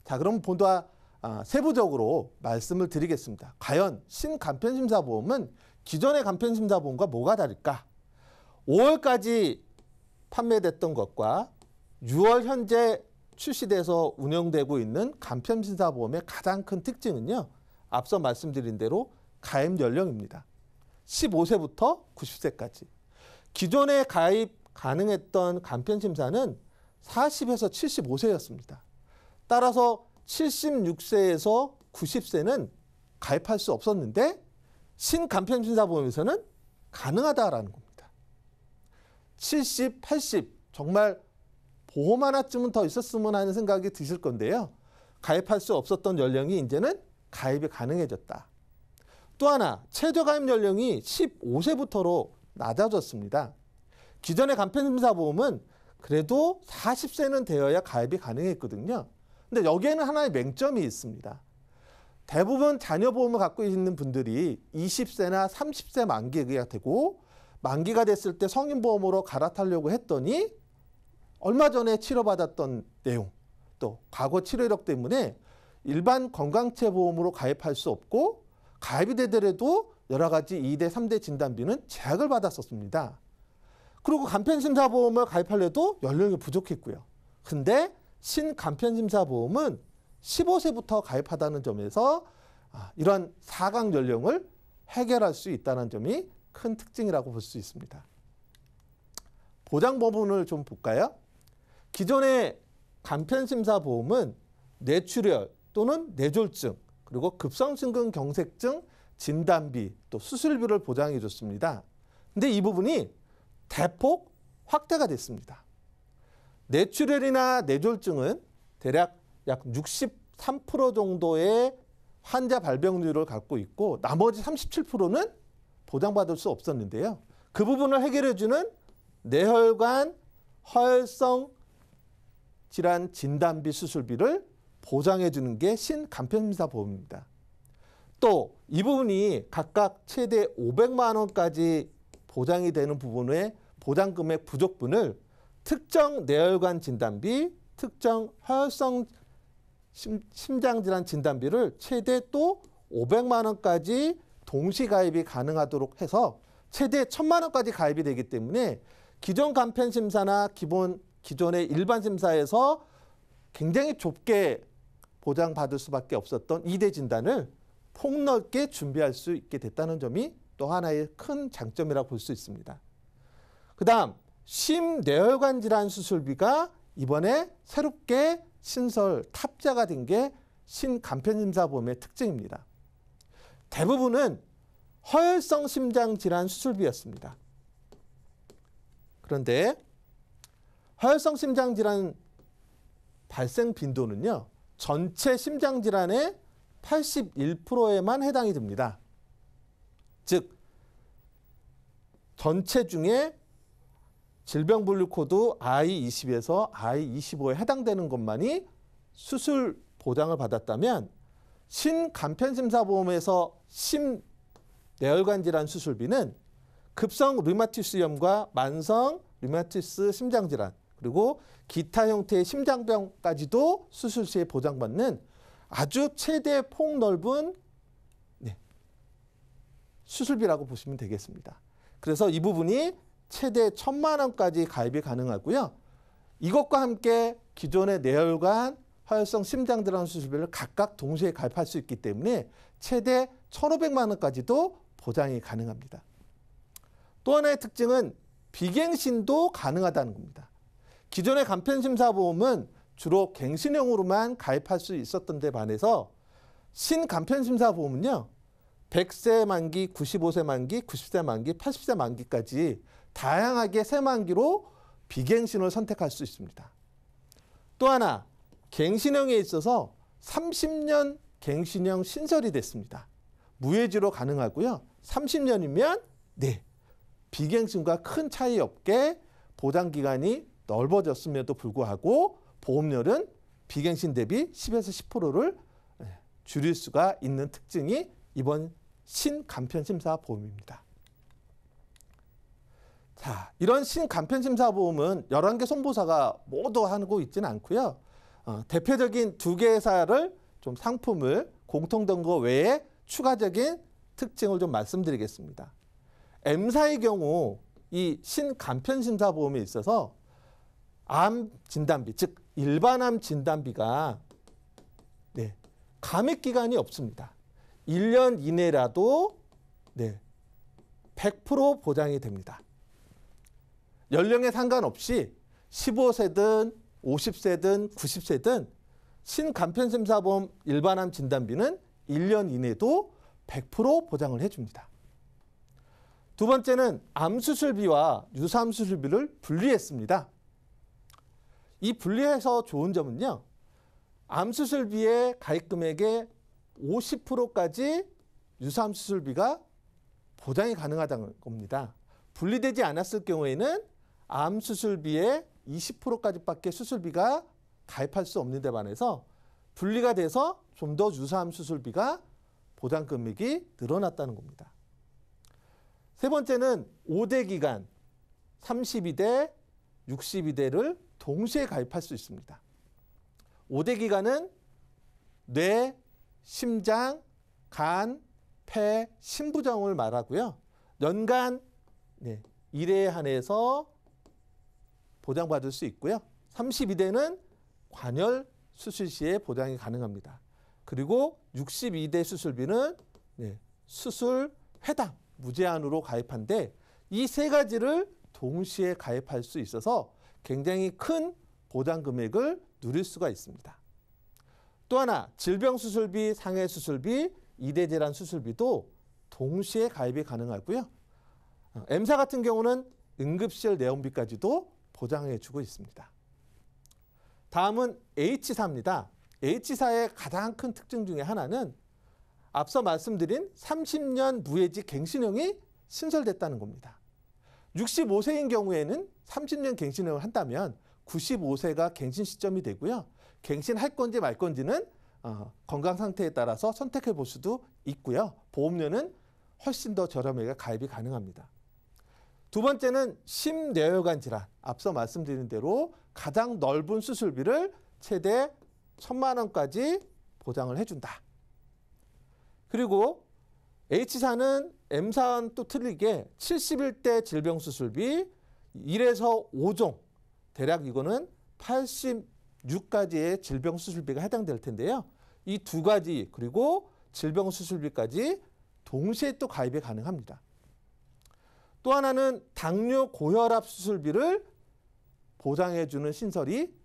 자, 그럼 보다 세부적으로 말씀을 드리겠습니다. 과연 신간편심사보험은 기존의 간편심사보험과 뭐가 다를까? 5월까지 판매됐던 것과 6월 현재 출시돼서 운영되고 있는 간편심사보험의 가장 큰 특징은요. 앞서 말씀드린 대로 가입 연령입니다. 15세부터 90세까지. 기존에 가입 가능했던 간편심사는 40에서 75세였습니다. 따라서 76세에서 90세는 가입할 수 없었는데 신간편심사보험에서는 가능하다라는 겁니다. 70, 80 정말 보험 하나쯤은 더 있었으면 하는 생각이 드실 건데요. 가입할 수 없었던 연령이 이제는 가입이 가능해졌다. 또 하나 최저 가입 연령이 15세부터로 낮아졌습니다. 기존의 간편심사보험은 그래도 40세는 되어야 가입이 가능했거든요. 근데 여기에는 하나의 맹점이 있습니다. 대부분 자녀보험을 갖고 있는 분들이 20세나 30세 만기가 되고 만기가 됐을 때 성인보험으로 갈아타려고 했더니 얼마 전에 치료받았던 내용 또 과거 치료 이력 때문에 일반 건강체보험으로 가입할 수 없고 가입이 되더라도 여러 가지 2대, 3대 진단비는 제약을 받았었습니다. 그리고 간편심사보험을 가입하려도 연령이 부족했고요. 근데 신간편심사보험은 15세부터 가입하다는 점에서 이런 사각 연령을 해결할 수 있다는 점이 큰 특징이라고 볼 수 있습니다. 보장 부분을 좀 볼까요? 기존의 간편심사보험은 뇌출혈 또는 뇌졸중 그리고 급성심근경색증 진단비 또 수술비를 보장해 줬습니다. 근데 이 부분이 대폭 확대가 됐습니다. 뇌출혈이나 뇌졸중은 대략 약 63% 정도의 환자 발병률을 갖고 있고 나머지 37%는 보장받을 수 없었는데요. 그 부분을 해결해주는 뇌혈관 허혈성 질환 진단비 수술비를 보장해주는 게 신간편심사보험입니다. 또 이 부분이 각각 최대 500만 원까지 보장이 되는 부분의 보장금액 부족분을 특정 뇌혈관 진단비, 특정 허혈성 심장질환 진단비를 최대 또 500만 원까지 동시 가입이 가능하도록 해서 최대 1000만 원까지 가입이 되기 때문에 기존 간편심사나 기존의 일반 심사에서 굉장히 좁게 보장받을 수밖에 없었던 2대 진단을 폭넓게 준비할 수 있게 됐다는 점이 또 하나의 큰 장점이라고 볼 수 있습니다. 그 다음 심뇌혈관 질환 수술비가 이번에 새롭게 신설 탑재가 된 게 신간편심사보험의 특징입니다. 대부분은 허혈성 심장질환 수술비였습니다. 그런데 허혈성 심장질환 발생 빈도는요. 전체 심장질환의 81%에만 해당이 됩니다. 즉 전체 중에 질병분류코드 I20에서 I25에 해당되는 것만이 수술 보장을 받았다면 신간편심사보험에서 심뇌혈관 질환 수술비는 급성 류마티스염과 만성 류마티스 심장질환 그리고 기타 형태의 심장병까지도 수술 시에 보장받는 아주 최대 폭넓은 수술비라고 보시면 되겠습니다. 그래서 이 부분이 최대 1000만 원까지 가입이 가능하고요. 이것과 함께 기존의 뇌혈관, 허혈성 심장질환 수술비를 각각 동시에 가입할 수 있기 때문에 최대 1500만 원까지도 보장이 가능합니다. 또 하나의 특징은 비갱신도 가능하다는 겁니다. 기존의 간편심사보험은 주로 갱신형으로만 가입할 수 있었던 데 반해서 신간편심사보험은요. 100세 만기, 95세 만기, 90세 만기, 80세 만기까지 다양하게 세 만기로 비갱신을 선택할 수 있습니다. 또 하나 갱신형에 있어서 30년 갱신형 신설이 됐습니다. 무해지로 가능하고요. 30년이면 비갱신과 큰 차이 없게 보장기간이 넓어졌음에도 불구하고 보험료는 비갱신 대비 10에서 10%를 줄일 수가 있는 특징이 이번 신간편심사보험입니다. 자, 이런 신간편심사보험은 11개 손보사가 모두 하고 있지는 않고요. 대표적인 두 개 회사를 좀 상품을 공통된 거 외에 추가적인 특징을 좀 말씀드리겠습니다. M사의 경우 이 신간편심사보험에 있어서 암 진단비, 즉 일반암 진단비가 감액기간이 없습니다. 1년 이내라도 100% 보장이 됩니다. 연령에 상관없이 15세든 50세든 90세든 신간편심사보험 일반암 진단비는 1년 이내도 100% 보장을 해줍니다. 두 번째는 암수술비와 유사암수술비를 분리했습니다. 이 분리해서 좋은 점은요. 암수술비의 가입금액의 50%까지 유사암수술비가 보장이 가능하다는 겁니다. 분리되지 않았을 경우에는 암수술비의 20%까지밖에 수술비가 가입할 수 없는 데 반해서 분리가 돼서 좀 더 유사암 수술비가 보장 금액이 늘어났다는 겁니다. 세 번째는 5대 기간 32대, 62대를 동시에 가입할 수 있습니다. 5대 기간은 뇌, 심장, 간, 폐, 신부종을 말하고요. 연간 1회에 한해서 보장받을 수 있고요. 32대는 관열 수술 시에 보장이 가능합니다. 그리고 62대 수술비는 수술 회당 무제한으로 가입한데 이 세 가지를 동시에 가입할 수 있어서 굉장히 큰 보장 금액을 누릴 수가 있습니다. 또 하나 질병수술비, 상해수술비, 이대질환 수술비도 동시에 가입이 가능하고요. M사 같은 경우는 응급실 내원비까지도 보장해주고 있습니다. 다음은 H사입니다. H사의 가장 큰 특징 중에 하나는 앞서 말씀드린 30년 무해지 갱신형이 신설됐다는 겁니다. 65세인 경우에는 30년 갱신형을 한다면 95세가 갱신 시점이 되고요. 갱신할 건지 말 건지는 건강 상태에 따라서 선택해 볼 수도 있고요. 보험료는 훨씬 더 저렴하게 가입이 가능합니다. 두 번째는 심뇌혈관 질환. 앞서 말씀드린 대로 가장 넓은 수술비를 최대 1,000만 원까지 보장을 해준다. 그리고 H사는 M사와는 또 틀리게 71대 질병수술비 1에서 5종, 대략 이거는 86가지의 질병수술비가 해당될 텐데요. 이 두 가지 그리고 질병수술비까지 동시에 또 가입이 가능합니다. 또 하나는 당뇨 고혈압 수술비를 보장해주는 신설이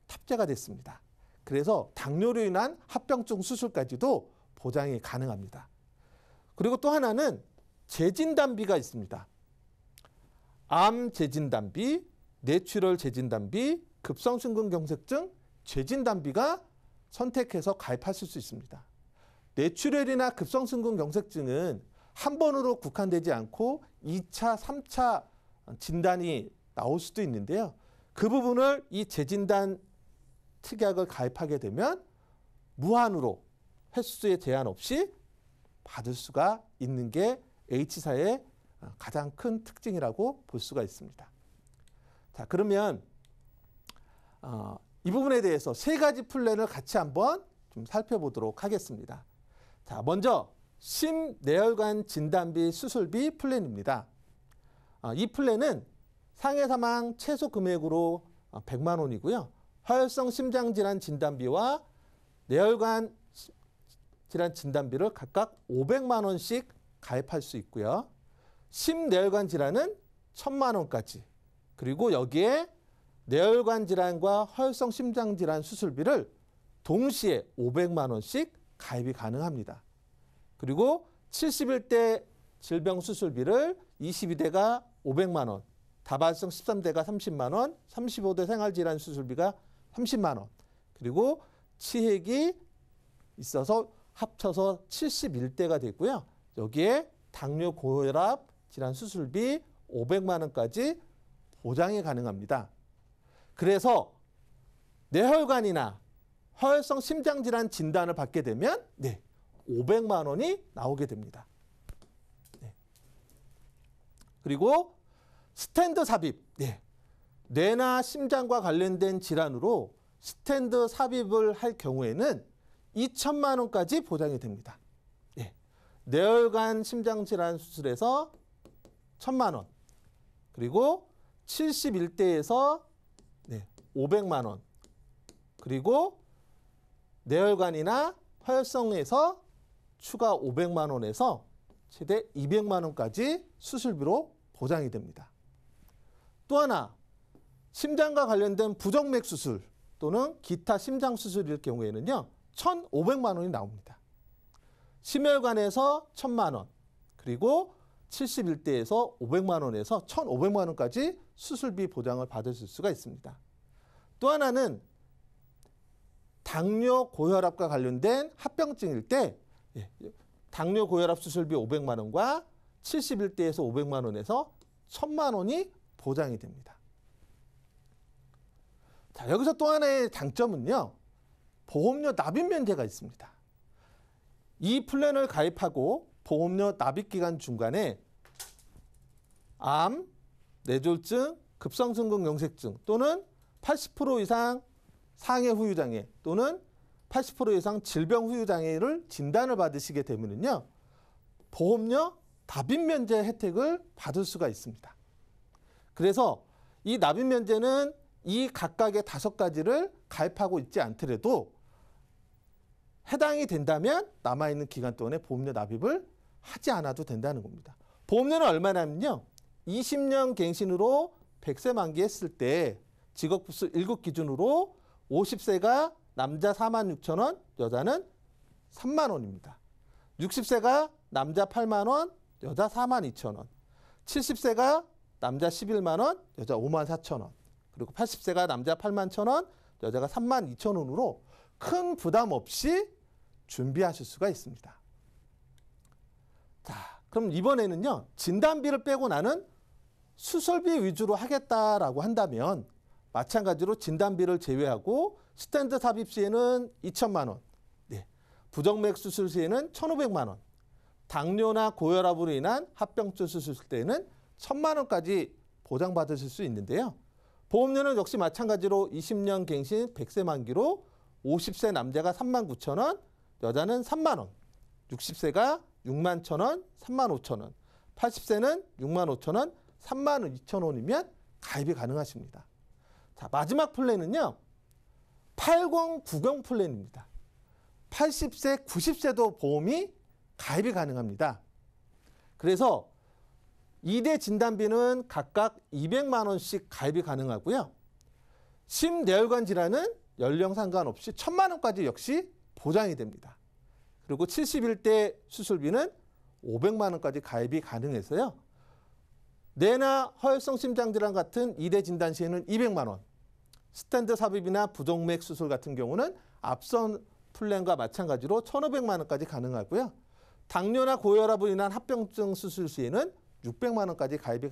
탑재가 됐습니다. 그래서 당뇨로 인한 합병증 수술까지도 보장이 가능합니다. 그리고 또 하나는 재진단비가 있습니다. 암 재진단비, 뇌출혈 재진단비, 급성심근경색증 재진단비가 선택해서 가입하실 수 있습니다. 뇌출혈이나 급성심근경색증은 한 번으로 국한되지 않고 2차, 3차 진단이 나올 수도 있는데요. 그 부분을 이 재진단 특약을 가입하게 되면 무한으로 횟수에 제한 없이 받을 수가 있는 게 H사의 가장 큰 특징이라고 볼 수가 있습니다. 자, 그러면 이 부분에 대해서 세 가지 플랜을 같이 한번 좀 살펴보도록 하겠습니다. 자, 먼저 심뇌혈관 진단비 수술비 플랜입니다. 이 플랜은 상해 사망 최소 금액으로 100만 원이고요. 화혈성 심장질환 진단비와 뇌혈관 질환 진단비를 각각 500만 원씩 가입할 수 있고요. 심뇌혈관 질환은 1,000만 원까지. 그리고 여기에 뇌혈관 질환과 화혈성 심장질환 수술비를 동시에 500만 원씩 가입이 가능합니다. 그리고 71대 질병 수술비를 22대가 500만 원, 다발성 13대가 30만 원, 35대 생활질환 수술비가 30만 원, 그리고 치핵이 있어서 합쳐서 71대가 되고요. 여기에 당뇨 고혈압 질환 수술비 500만 원까지 보장이 가능합니다. 그래서 뇌혈관이나 화혈성 심장질환 진단을 받게 되면 500만 원이 나오게 됩니다. 그리고 스텐트 삽입. 뇌나 심장과 관련된 질환으로 스텐드 삽입을 할 경우에는 2천만 원까지 보장이 됩니다. 예. 뇌혈관 심장질환 수술에서 1,000만 원, 그리고 71대에서 500만 원, 그리고 뇌혈관이나 화혈성에서 추가 500만 원에서 최대 200만 원까지 수술비로 보장이 됩니다. 또 하나, 심장과 관련된 부정맥 수술 또는 기타 심장 수술일 경우에는요, 1,500만 원이 나옵니다. 심혈관에서 1,000만 원, 그리고 71대에서 500만 원에서 1,500만 원까지 수술비 보장을 받으실 수가 있습니다. 또 하나는 당뇨 고혈압과 관련된 합병증일 때 당뇨 고혈압 수술비 500만 원과 71대에서 500만 원에서 1,000만 원이 보장이 됩니다. 자, 여기서 또 하나의 장점은요, 보험료 납입 면제가 있습니다. 이 플랜을 가입하고 보험료 납입 기간 중간에 암, 뇌졸중, 급성심근경색증 또는 80% 이상 상해 후유장애 또는 80% 이상 질병 후유장애를 진단을 받으시게 되면요, 보험료 납입 면제 혜택을 받을 수가 있습니다. 그래서 이 납입 면제는 이 각각의 5가지를 가입하고 있지 않더라도 해당이 된다면 남아있는 기간 동안에 보험료 납입을 하지 않아도 된다는 겁니다. 보험료는 얼마냐면요, 20년 갱신으로 100세 만기했을 때 직업급수 1급 기준으로 50세가 남자 46,000원, 여자는 3만 원입니다. 60세가 남자 8만 원, 여자 42,000원. 70세가 남자 11만 원, 여자 5만 4천 원. 그리고 80세가 남자 8만 1,000원, 여자가 3만 2천 원으로 큰 부담 없이 준비하실 수가 있습니다. 자, 그럼 이번에는요, 진단비를 빼고 나는 수술비 위주로 하겠다라고 한다면 마찬가지로 진단비를 제외하고 스텐트 삽입 시에는 2천만 원, 부정맥 수술 시에는 1,500만 원, 당뇨나 고혈압으로 인한 합병증 수술 때에는 1,000만 원까지 보장받으실 수 있는데요. 보험료는 역시 마찬가지로 20년 갱신 100세 만기로 50세 남자가 3만 9천 원, 여자는 3만 원, 60세가 6만 1천 원, 3만 5천 원, 80세는 6만 5천 원, 3만 2천 원이면 가입이 가능하십니다. 자, 마지막 플랜은요, 8090 플랜입니다. 80세, 90세도 보험이 가입이 가능합니다. 그래서 2대 진단비는 각각 200만 원씩 가입이 가능하고요. 심뇌혈관 질환은 연령 상관없이 1,000만 원까지 역시 보장이 됩니다. 그리고 71대 수술비는 500만 원까지 가입이 가능해서요. 뇌나 허혈성 심장질환 같은 2대 진단 시에는 200만 원, 스텐트 삽입이나 부정맥 수술 같은 경우는 앞선 플랜과 마찬가지로 1,500만 원까지 가능하고요. 당뇨나 고혈압으로 인한 합병증 수술 시에는 600만 원까지 가입이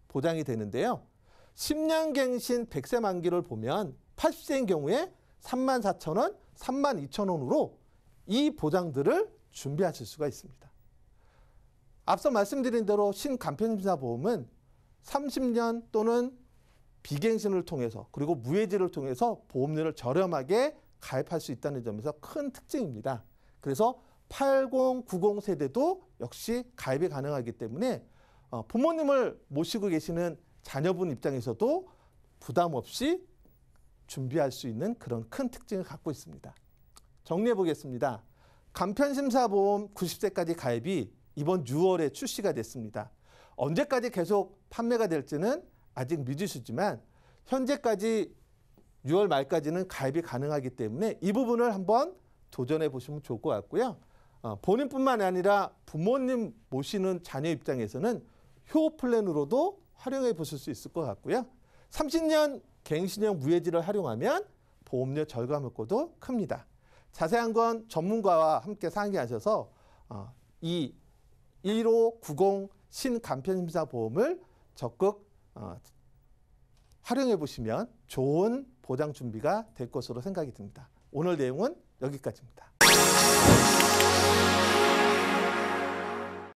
보장이 되는데요. 10년 갱신 100세 만기를 보면 80세인 경우에 3만 4천 원, 3만 2천 원으로 이 보장들을 준비하실 수가 있습니다. 앞서 말씀드린 대로 신간편심사보험은 30년 또는 비갱신을 통해서 그리고 무해지를 통해서 보험료를 저렴하게 가입할 수 있다는 점에서 큰 특징입니다. 그래서 8090 세대도 역시 가입이 가능하기 때문에 부모님을 모시고 계시는 자녀분 입장에서도 부담 없이 준비할 수 있는 그런 큰 특징을 갖고 있습니다. 정리해 보겠습니다. 간편심사보험 90세까지 가입이 이번 6월에 출시가 됐습니다. 언제까지 계속 판매가 될지는 아직 미지수지만 현재까지 6월 말까지는 가입이 가능하기 때문에 이 부분을 한번 도전해 보시면 좋을 것 같고요. 본인뿐만 아니라 부모님 모시는 자녀 입장에서는 효 플랜으로도 활용해 보실 수 있을 것 같고요. 30년 갱신형 무해지를 활용하면 보험료 절감 효과도 큽니다. 자세한 건 전문가와 함께 상의하셔서 이 1590 신간편심사보험을 적극 활용해 보시면 좋은 보장 준비가 될 것으로 생각이 듭니다. 오늘 내용은 여기까지입니다.